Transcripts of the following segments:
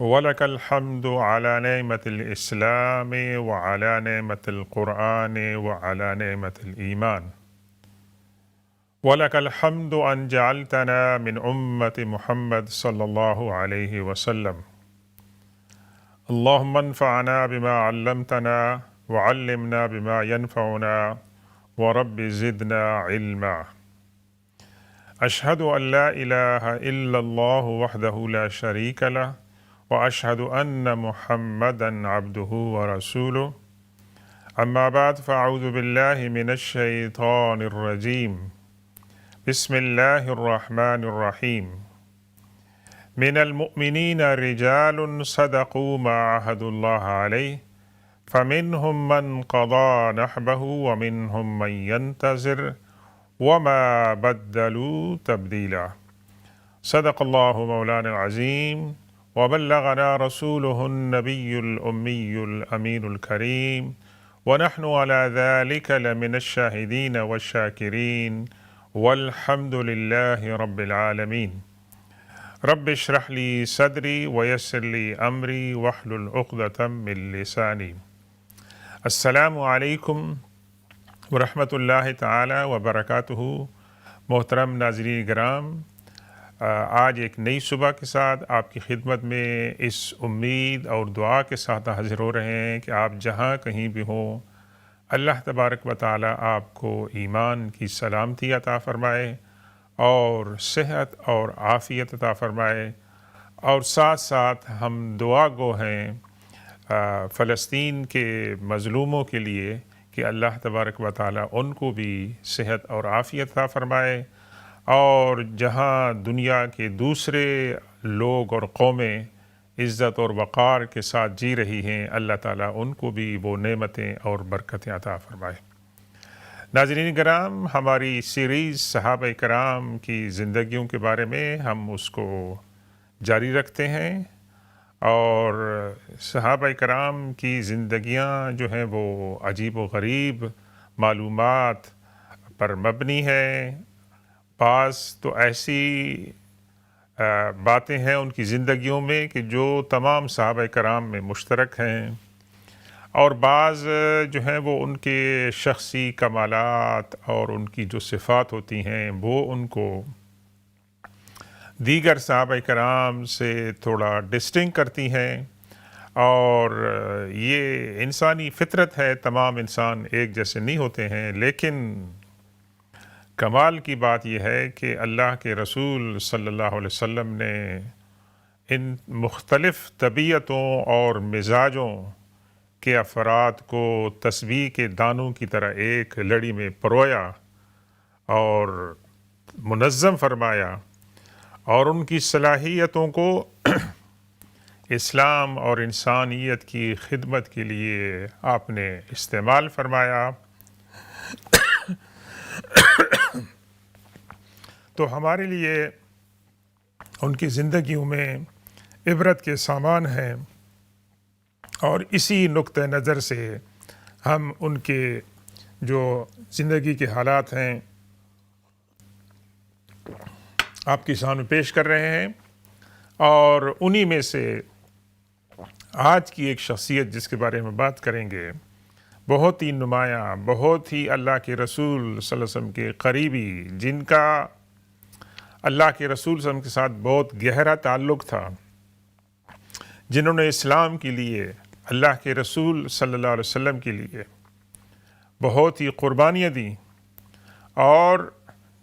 ولك الحمد على نعمة الإسلام وعلى نعمة القرآن وعلى نعمة الإيمان. ولك الحمد أن جعلتنا من أمة محمد صلى الله عليه وسلم. اللهم انفعنا بما علمتنا وعلمنا بما ينفعنا ورب زدنا علما. أشهد أن لا إله إلا الله وحده لا شريك له وأشهد أن محمدًا عبده ورسوله. أما بعد فأعوذ بالله من الشيطان الرجيم. بسم الله الرحمن الرحيم. من المؤمنين رجال صدقوا ما عاهدوا الله عليه فمنهم من قضى نحبه ومنهم من ينتظر وما بدلوا تبديلا. صدق الله مولانا العظيم وبلغنا رسوله النبي الأمي الأمين الكريم ونحن على ذلك لمن الشاهدين والشاكرين والحمد لله رب العالمين. رب اشرح لي صدري ويسر لي أمري واحلل عقدة من لساني. السلام علیکم ورحمۃ اللہ تعالی وبرکاتہ۔ محترم ناظرین کرام، آج ایک نئی صبح کے ساتھ آپ کی خدمت میں اس امید اور دعا کے ساتھ حاضر ہو رہے ہیں کہ آپ جہاں کہیں بھی ہوں، اللہ تبارک و تعالی آپ کو ایمان کی سلامتی عطا فرمائے اور صحت اور عافیت عطا فرمائے، اور ساتھ ساتھ ہم دعا گو ہیں فلسطین کے مظلوموں کے لیے کہ اللہ تبارک و تعالی ان کو بھی صحت اور عافیت عطا فرمائے، اور جہاں دنیا کے دوسرے لوگ اور قومیں عزت اور وقار کے ساتھ جی رہی ہیں، اللہ تعالیٰ ان کو بھی وہ نعمتیں اور برکتیں عطا فرمائے۔ ناظرین کرام، ہماری سیریز صحابہ کرام کی زندگیوں کے بارے میں ہم اس کو جاری رکھتے ہیں، اور صحابہ کرام کی زندگیاں جو ہیں وہ عجیب و غریب معلومات پر مبنی ہے۔ بعض تو ایسی باتیں ہیں ان کی زندگیوں میں کہ جو تمام صحابہ کرام میں مشترک ہیں، اور بعض جو ہیں وہ ان کے شخصی کمالات اور ان کی جو صفات ہوتی ہیں وہ ان کو دیگر صحابہ کرام سے تھوڑا ڈسٹنگ کرتی ہیں، اور یہ انسانی فطرت ہے، تمام انسان ایک جیسے نہیں ہوتے ہیں، لیکن کمال کی بات یہ ہے کہ اللہ کے رسول صلی اللہ علیہ وسلم نے ان مختلف طبیعتوں اور مزاجوں کے افراد کو تسبیح کے دانوں کی طرح ایک لڑی میں پرویا اور منظم فرمایا، اور ان کی صلاحیتوں کو اسلام اور انسانیت کی خدمت کے لیے آپ نے استعمال فرمایا۔ تو ہمارے لیے ان کی زندگیوں میں عبرت کے سامان ہیں، اور اسی نقطہ نظر سے ہم ان کے جو زندگی کے حالات ہیں آپ کے سامنے پیش کر رہے ہیں، اور انہی میں سے آج کی ایک شخصیت جس کے بارے میں بات کریں گے، بہت ہی نمایاں، بہت ہی اللہ کے رسول صلی اللہ علیہ وسلم کے قریبی، جن کا اللہ کے رسول صلی اللہ علیہ وسلم کے ساتھ بہت گہرا تعلق تھا، جنہوں نے اسلام کے لیے، اللہ کے رسول صلی اللہ علیہ وسلم کے لیے بہت ہی قربانیاں دیں، اور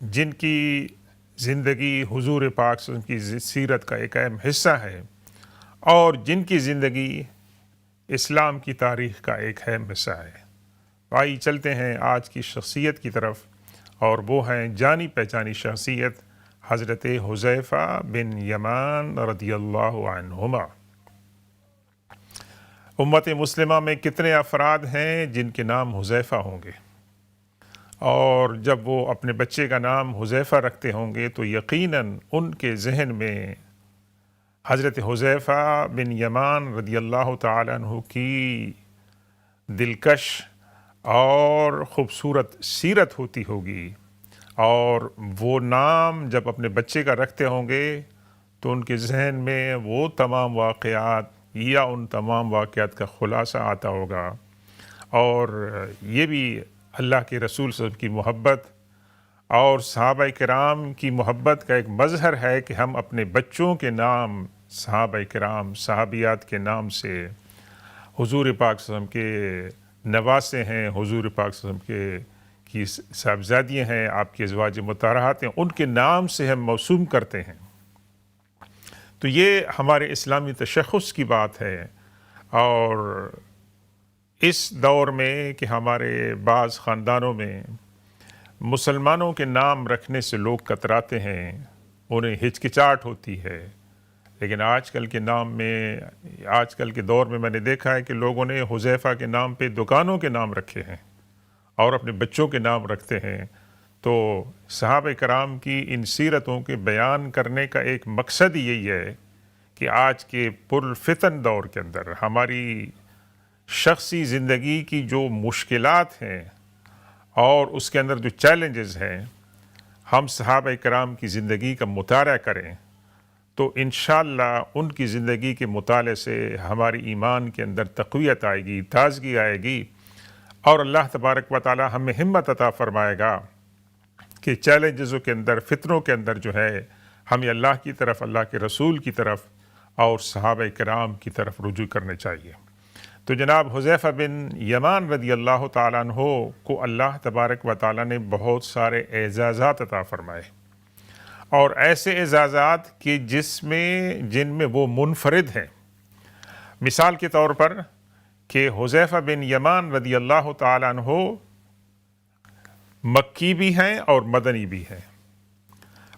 جن کی زندگی حضور پاک صلی اللہ علیہ وسلم کی سیرت کا ایک اہم حصہ ہے، اور جن کی زندگی اسلام کی تاریخ کا ایک اہم حصہ ہے۔ آئیے چلتے ہیں آج کی شخصیت کی طرف، اور وہ ہیں جانی پہچانی شخصیت حضرت حذیفہ بن یمان رضی اللہ عنہما۔ امت مسلمہ میں کتنے افراد ہیں جن کے نام حذیفہ ہوں گے، اور جب وہ اپنے بچے کا نام حذیفہ رکھتے ہوں گے تو یقیناً ان کے ذہن میں حضرت حذیفہ بن یمان رضی اللہ تعالیٰ عنہ کی دلکش اور خوبصورت سیرت ہوتی ہوگی، اور وہ نام جب اپنے بچے کا رکھتے ہوں گے تو ان کے ذہن میں وہ تمام واقعات یا ان تمام واقعات کا خلاصہ آتا ہوگا، اور یہ بھی اللہ کے رسول صلی اللہ علیہ وسلم کی محبت اور صحابہ کرام کی محبت کا ایک مظہر ہے کہ ہم اپنے بچوں کے نام صحابہ کرام صحابیات کے نام سے حضور پاک صلی اللہ علیہ وسلم کے نواسے ہیں، حضور پاک صلی اللہ علیہ وسلم کی صاحبزادیاں ہیں، آپ کی ازواج مطہرات ہیں، ان کے نام سے ہم موسوم کرتے ہیں۔ تو یہ ہمارے اسلامی تشخص کی بات ہے، اور اس دور میں کہ ہمارے بعض خاندانوں میں مسلمانوں کے نام رکھنے سے لوگ کتراتے ہیں، انہیں ہچکچاہٹ ہوتی ہے، لیکن آج کل کے نام میں، آج کل کے دور میں میں نے دیکھا ہے کہ لوگوں نے حذیفہ کے نام پہ دکانوں کے نام رکھے ہیں اور اپنے بچوں کے نام رکھتے ہیں۔ تو صحابہ کرام کی ان سیرتوں کے بیان کرنے کا ایک مقصد یہی ہے کہ آج کے پرفتن دور کے اندر ہماری شخصی زندگی کی جو مشکلات ہیں اور اس کے اندر جو چیلنجز ہیں، ہم صحابہ کرام کی زندگی کا مطالعہ کریں تو انشاءاللہ ان کی زندگی کے مطالعے سے ہماری ایمان کے اندر تقویت آئے گی، تازگی آئے گی، اور اللہ تبارک و تعالی ہمیں ہمت عطا فرمائے گا کہ چیلنجزوں کے اندر، فتنوں کے اندر جو ہے، ہمیں اللہ کی طرف، اللہ کے رسول کی طرف اور صحابہ کرام کی طرف رجوع کرنے چاہیے۔ تو جناب حذیفہ بن یمان رضی اللہ تعالیٰ عنہ کو اللہ تبارک و تعالیٰ نے بہت سارے اعزازات عطا فرمائے، اور ایسے اعزازات کہ جن میں وہ منفرد ہیں۔ مثال کے طور پر کہ حذیفہ بن یمان رضی اللہ تعالیٰ عنہ مکی بھی ہیں اور مدنی بھی ہیں۔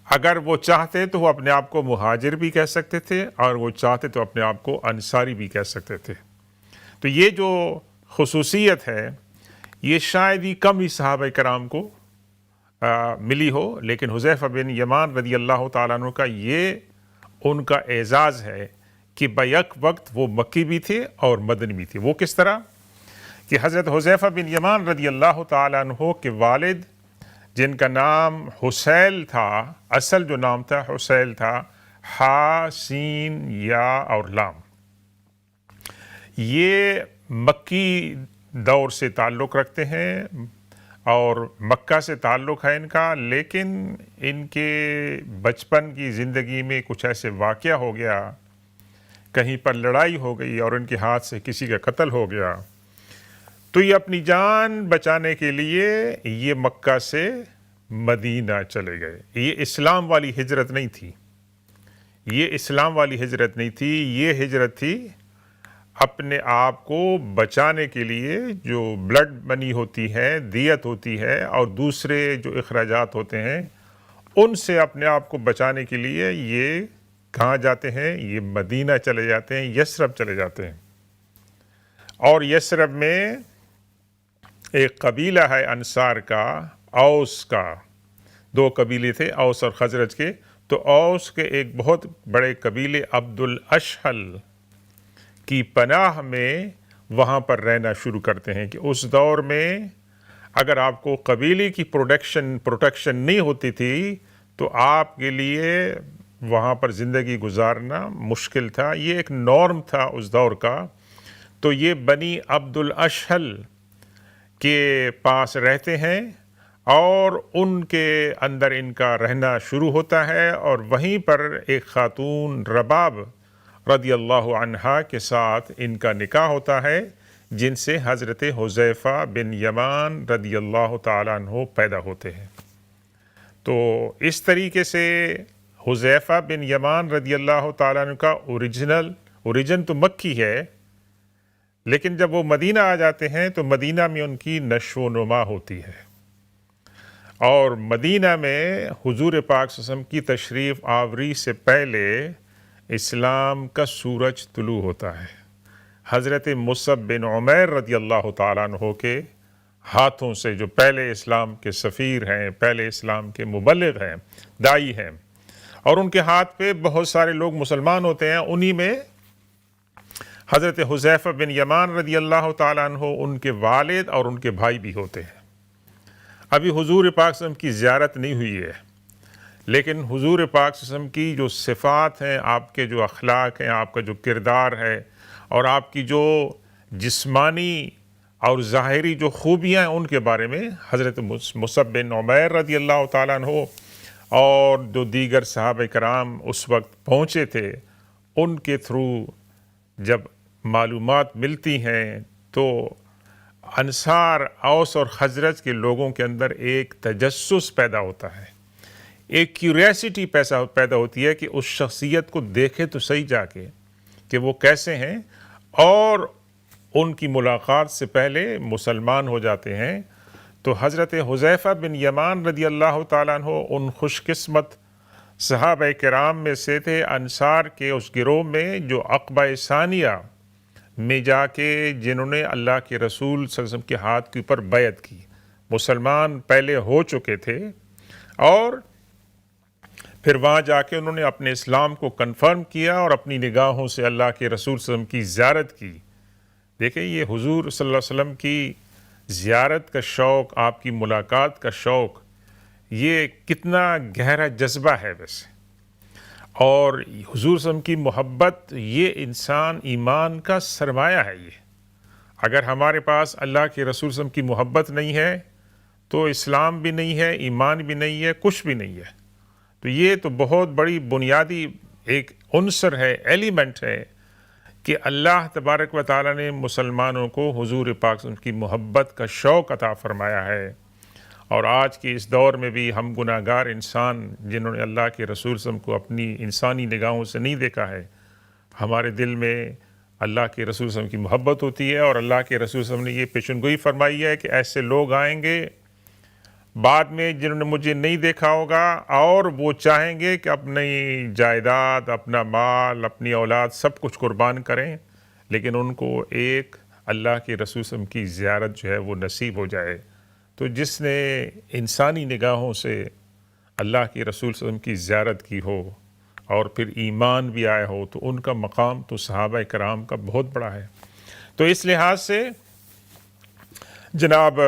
اگر وہ چاہتے تو وہ اپنے آپ کو مہاجر بھی کہہ سکتے تھے، اور وہ چاہتے تو اپنے آپ کو انصاری بھی کہہ سکتے تھے۔ تو یہ جو خصوصیت ہے، یہ شاید ہی کم ہی صحابہ کرام کو ملی ہو، لیکن حذیفہ بن یمان رضی اللہ تعالیٰ عنہ کا یہ ان کا اعزاز ہے کہ بیک وقت وہ مکی بھی تھے اور مدنی بھی تھے۔ وہ کس طرح کہ حضرت حذیفہ بن یمان رضی اللہ تعالیٰ عنہ کے والد، جن کا نام حسیل تھا، اصل جو نام تھا حسیل تھا، ہا سین یا اور لام، یہ مکی دور سے تعلق رکھتے ہیں اور مکہ سے تعلق ہے ان کا، لیکن ان کے بچپن کی زندگی میں کچھ ایسے واقعہ ہو گیا، کہیں پر لڑائی ہو گئی اور ان کے ہاتھ سے کسی کا قتل ہو گیا، تو یہ اپنی جان بچانے کے لیے یہ مکہ سے مدینہ چلے گئے۔ یہ اسلام والی ہجرت نہیں تھی، یہ اسلام والی ہجرت نہیں تھی، یہ ہجرت تھی اپنے آپ کو بچانے کے لیے۔ جو بلڈ منی ہوتی ہے، دیت ہوتی ہے، اور دوسرے جو اخراجات ہوتے ہیں، ان سے اپنے آپ کو بچانے کے لیے یہ کہاں جاتے ہیں؟ یہ مدینہ چلے جاتے ہیں، یثرب چلے جاتے ہیں۔ اور یثرب میں ایک قبیلہ ہے انصار کا، اوس کا، دو قبیلے تھے، اوس اور خزرج کے۔ تو اوس کے ایک بہت بڑے قبیلے عبد الاشہل کی پناہ میں وہاں پر رہنا شروع کرتے ہیں کہ اس دور میں اگر آپ کو قبیلے کی پروٹیکشن نہیں ہوتی تھی تو آپ کے لیے وہاں پر زندگی گزارنا مشکل تھا۔ یہ ایک نارم تھا اس دور کا۔ تو یہ بنی عبد الاشہل کے پاس رہتے ہیں، اور ان کے اندر ان کا رہنا شروع ہوتا ہے، اور وہیں پر ایک خاتون رباب رضی اللہ عنہا کے ساتھ ان کا نکاح ہوتا ہے، جن سے حضرت حذیفہ بن یمان رضی اللہ تعالیٰ عنہ پیدا ہوتے ہیں۔ تو اس طریقے سے حذیفہ بن یمان رضی اللہ تعالیٰ عنہ کا اوریجن تو مکی ہے، لیکن جب وہ مدینہ آ جاتے ہیں تو مدینہ میں ان کی نشو و نما ہوتی ہے، اور مدینہ میں حضور پاک صلی اللہ علیہ وسلم کی تشریف آوری سے پہلے اسلام کا سورج طلوع ہوتا ہے۔ حضرت مصعب بن عمیر رضی اللہ تعالیٰ عنہ کے ہاتھوں سے، جو پہلے اسلام کے سفیر ہیں، پہلے اسلام کے مبلغ ہیں، داعی ہیں، اور ان کے ہاتھ پہ بہت سارے لوگ مسلمان ہوتے ہیں، انہی میں حضرت حذیفہ بن یمان رضی اللہ تعالیٰ عنہ، ان کے والد اور ان کے بھائی بھی ہوتے ہیں۔ ابھی حضور پاک صلی اللہ علیہ وسلم کی زیارت نہیں ہوئی ہے، لیکن حضور پاک صلی اللہ علیہ وسلم کی جو صفات ہیں، آپ کے جو اخلاق ہیں، آپ کا جو کردار ہے اور آپ کی جو جسمانی اور ظاہری جو خوبیاں ہیں، ان کے بارے میں حضرت مصعب بن عمیر رضی اللہ تعالیٰ عنہ اور جو دیگر صحابہ کرام اس وقت پہنچے تھے، ان کے تھرو جب معلومات ملتی ہیں تو انصار، اوس اور خزرج کے لوگوں کے اندر ایک تجسس پیدا ہوتا ہے، ایک کیوریاسٹی پیدا ہوتی ہے کہ اس شخصیت کو دیکھے تو صحیح جا کے کہ وہ کیسے ہیں، اور ان کی ملاقات سے پہلے مسلمان ہو جاتے ہیں۔ تو حضرت حذیفہ بن یمان رضی اللہ تعالیٰ عنہ ان خوش قسمت صحابہ کرام میں سے تھے، انصار کے اس گروہ میں جو عقبہ ثانیہ میں جا کے جنہوں نے اللہ کے رسول صلی اللہ علیہ وسلم کے ہاتھ کے اوپر بیعت کی، مسلمان پہلے ہو چکے تھے، اور پھر وہاں جا کے انہوں نے اپنے اسلام کو کنفرم کیا اور اپنی نگاہوں سے اللہ کے رسول صلی اللہ علیہ وسلم کی زیارت کی۔ دیکھیں، یہ حضور صلی اللہ علیہ وسلم کی زیارت کا شوق، آپ کی ملاقات کا شوق، یہ کتنا گہرا جذبہ ہے ویسے، اور حضور صلی اللہ علیہ وسلم کی محبت یہ انسان ایمان کا سرمایہ ہے۔ یہ اگر ہمارے پاس اللہ کے رسول صلی اللہ علیہ وسلم کی محبت نہیں ہے تو اسلام بھی نہیں ہے، ایمان بھی نہیں ہے، کچھ بھی نہیں ہے۔ تو یہ تو بہت بڑی بنیادی ایک عنصر ہے، ایلیمنٹ ہے کہ اللہ تبارک و تعالیٰ نے مسلمانوں کو حضور پاک صلی اللہ علیہ وسلم کی محبت کا شوق عطا فرمایا ہے۔ اور آج کے اس دور میں بھی ہم گناہ گار انسان جنہوں نے اللہ کے رسول صلی اللہ علیہ وسلم کو اپنی انسانی نگاہوں سے نہیں دیکھا ہے، ہمارے دل میں اللہ کے رسول صلی اللہ علیہ وسلم کی محبت ہوتی ہے، اور اللہ کے رسول صلی اللہ علیہ وسلم نے یہ پیشن گوئی فرمائی ہے کہ ایسے لوگ آئیں گے بعد میں جنہوں نے مجھے نہیں دیکھا ہوگا، اور وہ چاہیں گے کہ اپنی جائیداد، اپنا مال، اپنی اولاد سب کچھ قربان کریں، لیکن ان کو ایک اللہ کے رسول صلی اللہ علیہ وسلم کی زیارت جو ہے وہ نصیب ہو جائے۔ تو جس نے انسانی نگاہوں سے اللہ کے رسول صلی اللہ علیہ وسلم کی زیارت کی ہو اور پھر ایمان بھی آیا ہو، تو ان کا مقام تو صحابہ کرام کا بہت بڑا ہے۔ تو اس لحاظ سے جناب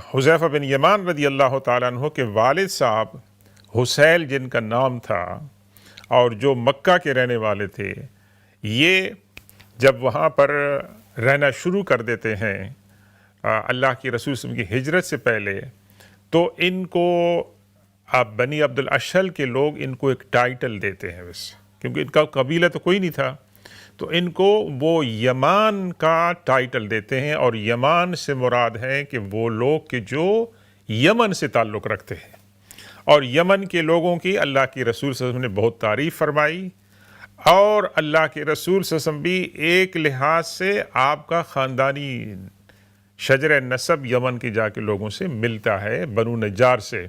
حذیفہ بن یمان رضی اللہ تعالیٰ عنہ کے والد صاحب حسیل جن کا نام تھا، اور جو مکہ کے رہنے والے تھے، یہ جب وہاں پر رہنا شروع کر دیتے ہیں اللہ کی رسول صلی اللہ علیہ وسلم کی ہجرت سے پہلے، تو ان کو بنی عبد الاشہل کے لوگ ان کو ایک ٹائٹل دیتے ہیں ویسے، کیونکہ ان کا قبیلہ تو کوئی نہیں تھا، تو ان کو وہ یمان کا ٹائٹل دیتے ہیں، اور یمان سے مراد ہے کہ وہ لوگ کہ جو یمن سے تعلق رکھتے ہیں، اور یمن کے لوگوں کی اللہ کے رسول صلی اللہ علیہ وسلم نے بہت تعریف فرمائی، اور اللہ کے رسول صلی اللہ علیہ وسلم بھی ایک لحاظ سے آپ کا خاندانی شجر نسب یمن کے جا کے لوگوں سے ملتا ہے، بنو نجار سے۔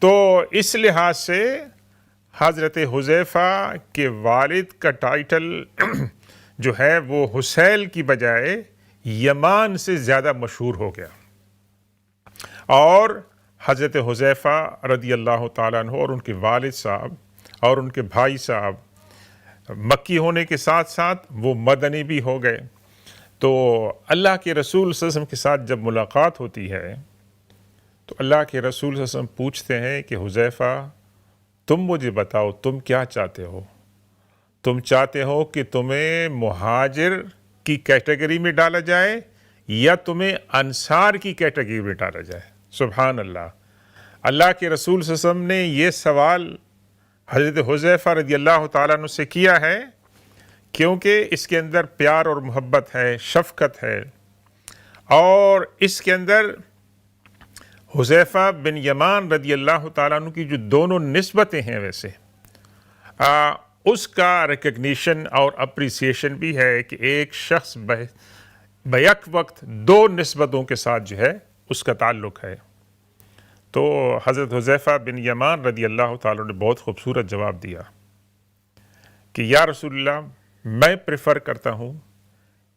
تو اس لحاظ سے حضرت حذیفہ کے والد کا ٹائٹل جو ہے وہ حسیل کی بجائے یمان سے زیادہ مشہور ہو گیا، اور حضرت حذیفہ رضی اللہ تعالیٰ عنہ اور ان کے والد صاحب اور ان کے بھائی صاحب مکی ہونے کے ساتھ ساتھ وہ مدنی بھی ہو گئے۔ تو اللہ کے رسول صلی اللہ علیہ وسلم کے ساتھ جب ملاقات ہوتی ہے تو اللہ کے رسول صلی اللہ علیہ وسلم پوچھتے ہیں کہ حذیفہ، تم مجھے بتاؤ تم کیا چاہتے ہو؟ تم چاہتے ہو کہ تمہیں مہاجر کی کیٹیگری میں ڈالا جائے یا تمہیں انصار کی کیٹیگری میں ڈالا جائے؟ سبحان اللہ! اللہ کے رسول صلی اللہ علیہ وسلم نے یہ سوال حضرت حذیفہ رضی اللہ تعالیٰ عنہ سے کیا ہے کیونکہ اس کے اندر پیار اور محبت ہے، شفقت ہے، اور اس کے اندر حذیفہ بن یمان رضی اللہ تعالیٰ عنہ کی جو دونوں نسبتیں ہیں ویسے اس کا ریکگنیشن اور اپریسیشن بھی ہے کہ ایک شخص بیک وقت دو نسبتوں کے ساتھ جو ہے اس کا تعلق ہے۔ تو حضرت حذیفہ بن یمان رضی اللہ تعالیٰ نے بہت خوبصورت جواب دیا کہ یا رسول اللہ، میں پریفر کرتا ہوں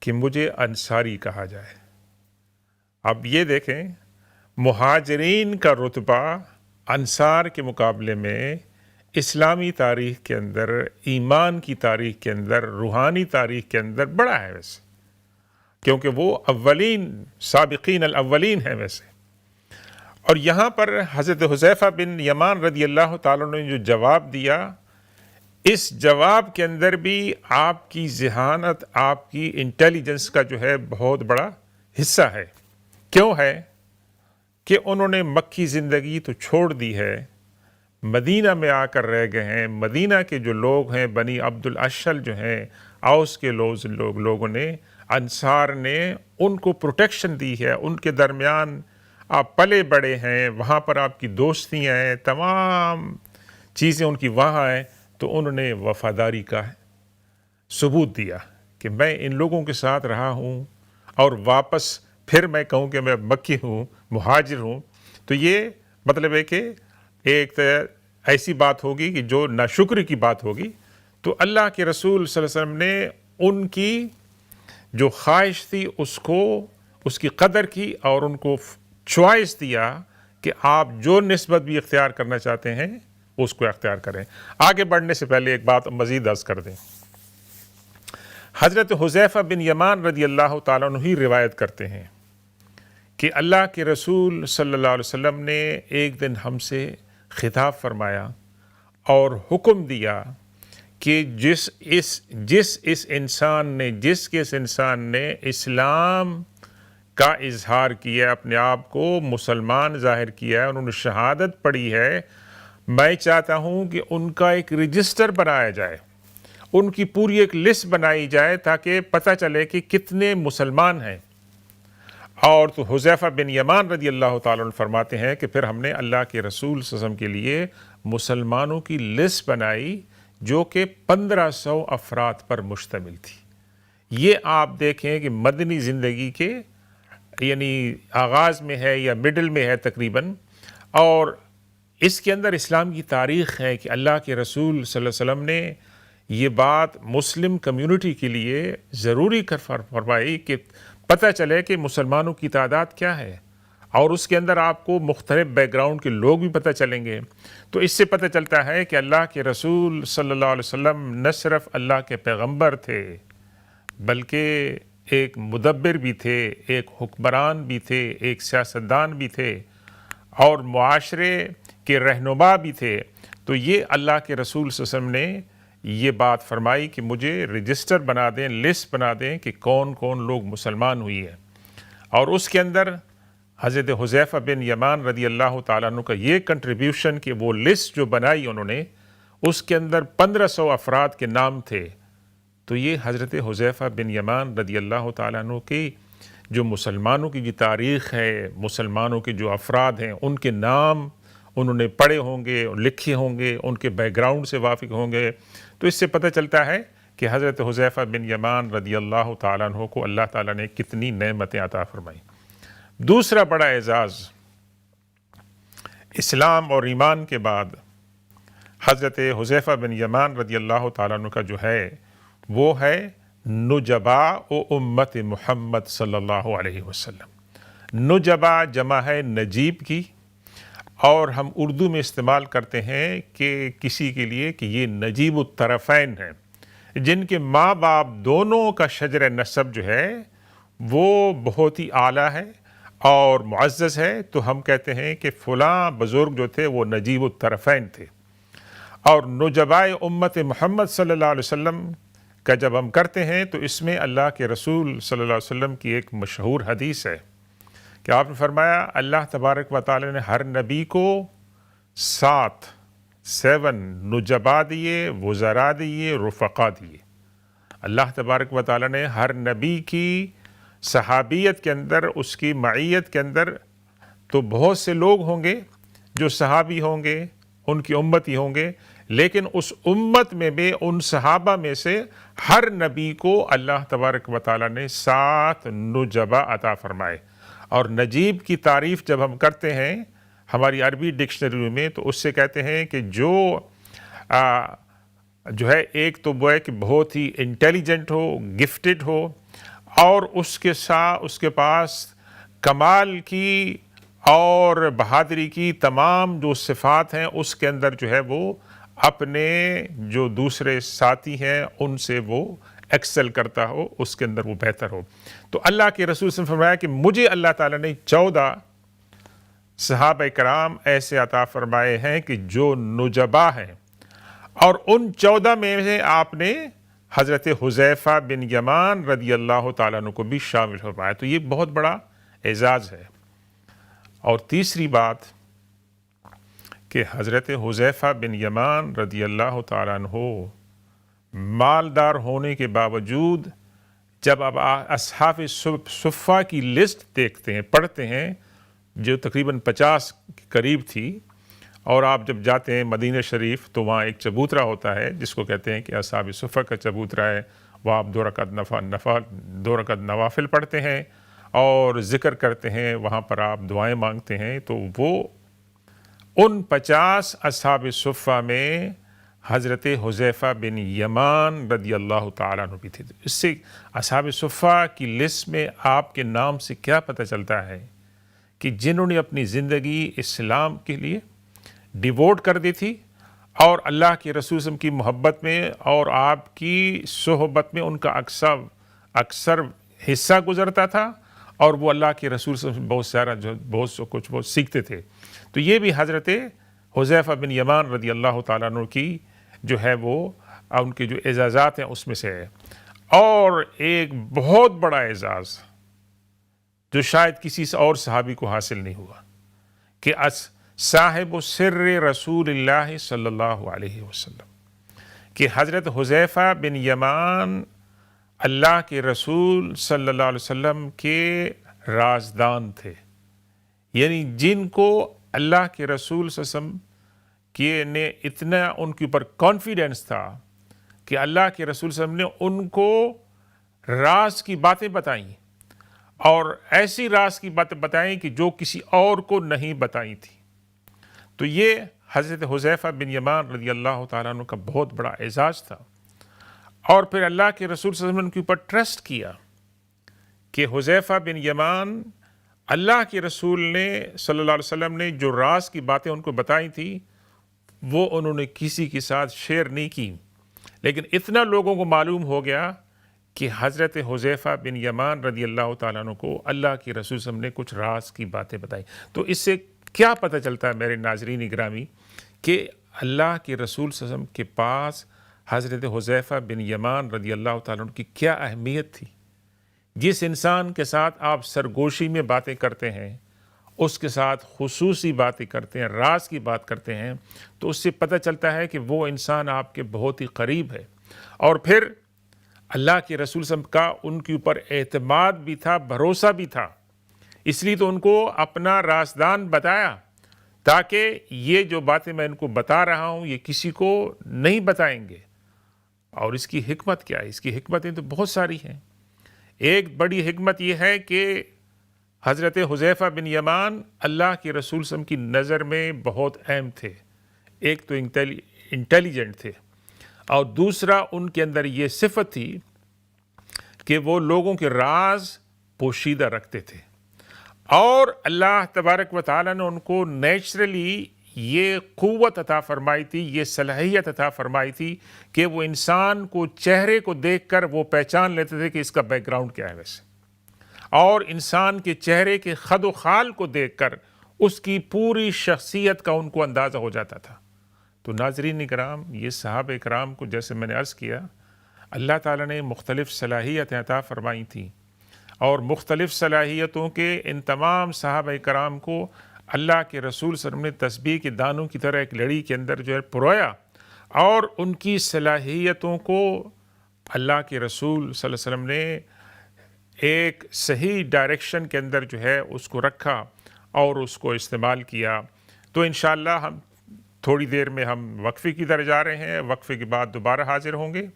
کہ مجھے انصاری کہا جائے۔ اب یہ دیکھیں، مہاجرین کا رتبہ انصار کے مقابلے میں اسلامی تاریخ کے اندر، ایمان کی تاریخ کے اندر، روحانی تاریخ کے اندر بڑا ہے ویسے، کیونکہ وہ اولین سابقین الاولین ہیں ویسے۔ اور یہاں پر حضرت حذیفہ بن یمان رضی اللہ تعالیٰ عنہ نے جو جواب دیا، اس جواب کے اندر بھی آپ کی ذہانت، آپ کی انٹیلیجنس کا جو ہے بہت بڑا حصہ ہے۔ کیوں ہے؟ کہ انہوں نے مکی زندگی تو چھوڑ دی ہے، مدینہ میں آ کر رہ گئے ہیں۔ مدینہ کے جو لوگ ہیں، بنی عبد الاشل جو ہیں، اوس کے لوگوں نے، انصار نے ان کو پروٹیکشن دی ہے، ان کے درمیان آپ پلے بڑے ہیں، وہاں پر آپ کی دوستیاں ہیں، تمام چیزیں ان کی وہاں ہیں، تو انہوں نے وفاداری کا ثبوت دیا کہ میں ان لوگوں کے ساتھ رہا ہوں، اور واپس پھر میں کہوں کہ میں مکی ہوں، مہاجر ہوں، تو یہ مطلب ہے کہ ایک ایسی بات ہوگی کہ جو ناشکری کی بات ہوگی۔ تو اللہ کے رسول صلی اللہ علیہ وسلم نے ان کی جو خواہش تھی اس کی قدر کی، اور ان کو چوائس دیا کہ آپ جو نسبت بھی اختیار کرنا چاہتے ہیں اس کو اختیار کریں۔ آگے بڑھنے سے پہلے ایک بات مزید عرض کر دیں۔ حضرت حذیفہ بن یمان رضی اللہ تعالیٰ عنہ ہی روایت کرتے ہیں کہ اللہ کے رسول صلی اللہ علیہ وسلم نے ایک دن ہم سے خطاب فرمایا اور حکم دیا کہ جس انسان نے اسلام کا اظہار کیا، اپنے آپ کو مسلمان ظاہر کیا ہے، انہوں نے شہادت پڑھی ہے، میں چاہتا ہوں کہ ان کا ایک رجسٹر بنایا جائے، ان کی پوری ایک لسٹ بنائی جائے تاکہ پتہ چلے کہ کتنے مسلمان ہیں۔ اور تو حذیفہ بن یمان رضی اللہ تعالیٰ عنہ فرماتے ہیں کہ پھر ہم نے اللہ کے رسول صلی اللہ علیہ وسلم کے لیے مسلمانوں کی لسٹ بنائی جو کہ 1500 افراد پر مشتمل تھی۔ یہ آپ دیکھیں کہ مدنی زندگی کے یعنی آغاز میں ہے یا مڈل میں ہے تقریباً، اور اس کے اندر اسلام کی تاریخ ہے کہ اللہ کے رسول صلی اللہ علیہ وسلم نے یہ بات مسلم کمیونٹی کے لیے ضروری کر فرمائی کہ پتہ چلے کہ مسلمانوں کی تعداد کیا ہے، اور اس کے اندر آپ کو مختلف بیک گراؤنڈ کے لوگ بھی پتہ چلیں گے۔ تو اس سے پتہ چلتا ہے کہ اللہ کے رسول صلی اللہ علیہ وسلم نہ صرف اللہ کے پیغمبر تھے بلکہ ایک مدبر بھی تھے، ایک حکمران بھی تھے، ایک سیاستدان بھی تھے، اور معاشرے کے رہنما بھی تھے۔ تو یہ اللہ کے رسول صلی اللہ علیہ وسلم نے یہ بات فرمائی کہ مجھے رجسٹر بنا دیں، لسٹ بنا دیں کہ کون کون لوگ مسلمان ہوئی ہیں، اور اس کے اندر حضرت حذیفہ بن یمان رضی اللہ تعالیٰ عنہ کا یہ کنٹریبیوشن کہ وہ لسٹ جو بنائی انہوں نے، اس کے اندر 1500 افراد کے نام تھے۔ تو یہ حضرت حذیفہ بن یمان رضی اللہ تعالیٰ عنہ کی جو مسلمانوں کی جو تاریخ ہے، مسلمانوں کے جو افراد ہیں، ان کے نام انہوں نے پڑھے ہوں گے، لکھے ہوں گے، ان کے بیک گراؤنڈ سے واقف ہوں گے۔ تو اس سے پتہ چلتا ہے کہ حضرت حذیفہ بن یمان رضی اللہ تعالیٰ عنہ کو اللہ تعالیٰ نے کتنی نعمتیں عطا فرمائیں۔ دوسرا بڑا اعزاز اسلام اور ایمان کے بعد حضرت حذیفہ بن یمان رضی اللہ تعالیٰ عنہ کا جو ہے وہ ہے نجبا و امت محمد صلی اللہ علیہ وسلم۔ نجبا جمع ہے نجیب کی، اور ہم اردو میں استعمال کرتے ہیں کہ کسی کے لیے کہ یہ نجیب الطرفین ہیں، جن کے ماں باپ دونوں کا شجر نسب جو ہے وہ بہت ہی اعلیٰ ہے اور معزز ہے، تو ہم کہتے ہیں کہ فلاں بزرگ جو تھے وہ نجیب الطرفین تھے۔ اور نجبائے امت محمد صلی اللہ علیہ وسلم کا جب ہم کرتے ہیں تو اس میں اللہ کے رسول صلی اللہ علیہ وسلم کی ایک مشہور حدیث ہے کہ آپ نے فرمایا اللہ تبارک و تعالی نے ہر نبی کو 7 نجبا دیے، وزراء دیے، رفقا دیے۔ اللہ تبارک و تعالی نے ہر نبی کی صحابیت کے اندر، اس کی معیت کے اندر تو بہت سے لوگ ہوں گے جو صحابی ہوں گے، ان کی امتی ہوں گے، لیکن اس امت میں بھی ان صحابہ میں سے ہر نبی کو اللہ تبارک و تعالی نے 7 نجبا عطا فرمائے۔ اور نجیب کی تعریف جب ہم کرتے ہیں ہماری عربی ڈکشنری میں تو اس سے کہتے ہیں کہ جو ہے ایک تو وہ ہے کہ بہت ہی انٹیلیجنٹ ہو، گفٹڈ ہو، اور اس کے پاس کمال کی اور بہادری کی تمام جو صفات ہیں اس کے اندر جو ہے وہ اپنے جو دوسرے ساتھی ہیں ان سے وہ ایکسل کرتا ہو، اس کے اندر وہ بہتر ہو۔ تو اللہ کے رسول صلی اللہ علیہ وسلم نے فرمایا کہ مجھے اللہ تعالیٰ نے 14 صحابہ کرام ایسے عطا فرمائے ہیں کہ جو نجبا ہیں، اور ان 14 میں سے آپ نے حضرت حذیفہ بن یمان رضی اللہ تعالیٰ عنہ کو بھی شامل فرمایا، تو یہ بہت بڑا اعزاز ہے۔ اور تیسری بات کہ حضرت حذیفہ بن یمان رضی اللہ تعالیٰ عنہ مالدار ہونے کے باوجود جب اب اصحاب صفہ کی لسٹ دیکھتے ہیں، پڑھتے ہیں، جو تقریباً 50 کے قریب تھی، اور آپ جب جاتے ہیں مدینہ شریف تو وہاں ایک چبوترا ہوتا ہے جس کو کہتے ہیں کہ اصحاب صفہ کا چبوترا ہے، وہ آپ 2 رکعت نوافل پڑھتے ہیں اور ذکر کرتے ہیں، وہاں پر آپ دعائیں مانگتے ہیں، تو وہ ان 50 اصحاب صفہ میں حضرت حذیفہ بن یمان رضی اللہ تعالیٰ عنہ بھی تھے۔ اس سے اصحاب صفہ کی لسٹ میں آپ کے نام سے کیا پتہ چلتا ہے کہ جنہوں نے اپنی زندگی اسلام کے لیے ڈیووٹ کر دی تھی، اور اللہ کے رسول صلی اللہ علیہ وسلم کی محبت میں اور آپ کی صحبت میں ان کا اکثر حصہ گزرتا تھا، اور وہ اللہ کے رسول صلی اللہ علیہ وسلم بہت کچھ وہ سیکھتے تھے۔ تو یہ بھی حضرت حذیفہ بن یمان رضی اللہ تعالیٰ عنہ کی جو ہے وہ ان کے جو اعزازات ہیں اس میں سے ہے۔ اور ایک بہت بڑا اعزاز جو شاید کسی اور صحابی کو حاصل نہیں ہوا کہ صاحب سر رسول اللہ صلی اللہ علیہ وسلم، کہ حضرت حذیفہ بن یمان اللہ کے رسول صلی اللہ علیہ وسلم کے رازدان تھے، یعنی جن کو اللہ کے رسول صلی اللہ علیہ وسلم نے اتنا ان کے اوپر کانفیڈنس تھا کہ اللہ کے رسول صلی اللہ علیہ وسلم نے ان کو راز کی باتیں بتائیں، اور ایسی راز کی باتیں بتائیں کہ جو کسی اور کو نہیں بتائی تھی۔ تو یہ حضرت حذیفہ بن یمان رضی اللہ تعالیٰ عنہ کا بہت بڑا اعزاز تھا۔ اور پھر اللہ کے رسول صلی اللہ علیہ وسلم نے ان کے اوپر ٹرسٹ کیا کہ حذیفہ بن یمان، اللہ کے رسول نے صلی اللہ علیہ وسلم نے جو راز کی باتیں ان کو بتائی تھی وہ انہوں نے کسی کے ساتھ شیئر نہیں کی، لیکن اتنا لوگوں کو معلوم ہو گیا کہ حضرت حذیفہ بن یمان رضی اللہ تعالیٰ عنہ کو اللہ کے رسول صلی اللہ علیہ وسلم نے کچھ راز کی باتیں بتائی۔ تو اس سے کیا پتہ چلتا ہے میرے ناظرین گرامی کہ اللہ کے رسول صلی اللہ علیہ وسلم کے پاس حضرت حذیفہ بن یمان رضی اللہ تعالیٰ عنہ کی کیا اہمیت تھی۔ جس انسان کے ساتھ آپ سرگوشی میں باتیں کرتے ہیں، اس کے ساتھ خصوصی باتیں کرتے ہیں، راز کی بات کرتے ہیں، تو اس سے پتہ چلتا ہے کہ وہ انسان آپ کے بہت ہی قریب ہے۔ اور پھر اللہ کے رسول صلی اللہ علیہ وسلم کا ان کے اوپر اعتماد بھی تھا، بھروسہ بھی تھا، اس لیے تو ان کو اپنا رازدان بتایا تاکہ یہ جو باتیں میں ان کو بتا رہا ہوں یہ کسی کو نہیں بتائیں گے۔ اور اس کی حکمت کیا ہے؟ اس کی حکمتیں تو بہت ساری ہیں۔ ایک بڑی حکمت یہ ہے کہ حضرت حذیفہ بن یمان اللہ کے رسول صلی اللہ علیہ وسلم کی نظر میں بہت اہم تھے۔ ایک تو انٹیلیجنٹ تھے، اور دوسرا ان کے اندر یہ صفت تھی کہ وہ لوگوں کے راز پوشیدہ رکھتے تھے، اور اللہ تبارک و تعالیٰ نے ان کو نیچرلی یہ قوت عطا فرمائی تھی، یہ صلاحیت عطا فرمائی تھی کہ وہ انسان کو چہرے کو دیکھ کر وہ پہچان لیتے تھے کہ اس کا بیک گراؤنڈ کیا ہے ویسے، اور انسان کے چہرے کے خد و خال کو دیکھ کر اس کی پوری شخصیت کا ان کو اندازہ ہو جاتا تھا۔ تو ناظرین کرام، یہ صحابہ کرام کو جیسے میں نے عرض کیا، اللہ تعالیٰ نے مختلف صلاحیتیں عطا فرمائی تھیں، اور مختلف صلاحیتوں کے ان تمام صحابہ کرام کو اللہ کے رسول صلی اللہ علیہ وسلم نے تسبیح کے دانوں کی طرح ایک لڑی کے اندر جو ہے پرویا، اور ان کی صلاحیتوں کو اللہ کے رسول صلی اللہ علیہ وسلم نے ایک صحیح ڈائریکشن کے اندر جو ہے اس کو رکھا اور اس کو استعمال کیا۔ تو انشاءاللہ ہم تھوڑی دیر میں ہم وقفے کی طرف جا رہے ہیں، وقفے کے بعد دوبارہ حاضر ہوں گے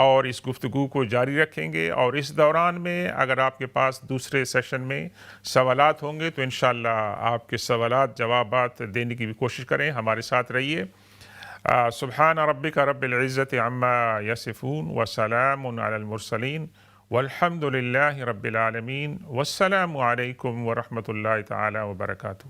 اور اس گفتگو کو جاری رکھیں گے، اور اس دوران میں اگر آپ کے پاس دوسرے سیشن میں سوالات ہوں گے تو انشاءاللہ آپ کے سوالات جوابات دینے کی بھی کوشش کریں۔ ہمارے ساتھ رہیے۔ سبحان ربک رب العزت عما یصفون وسلام علی المرسلین والحمد للہ رب العالمین، والسلام علیکم ورحمۃ اللہ تعالی وبرکاتہ۔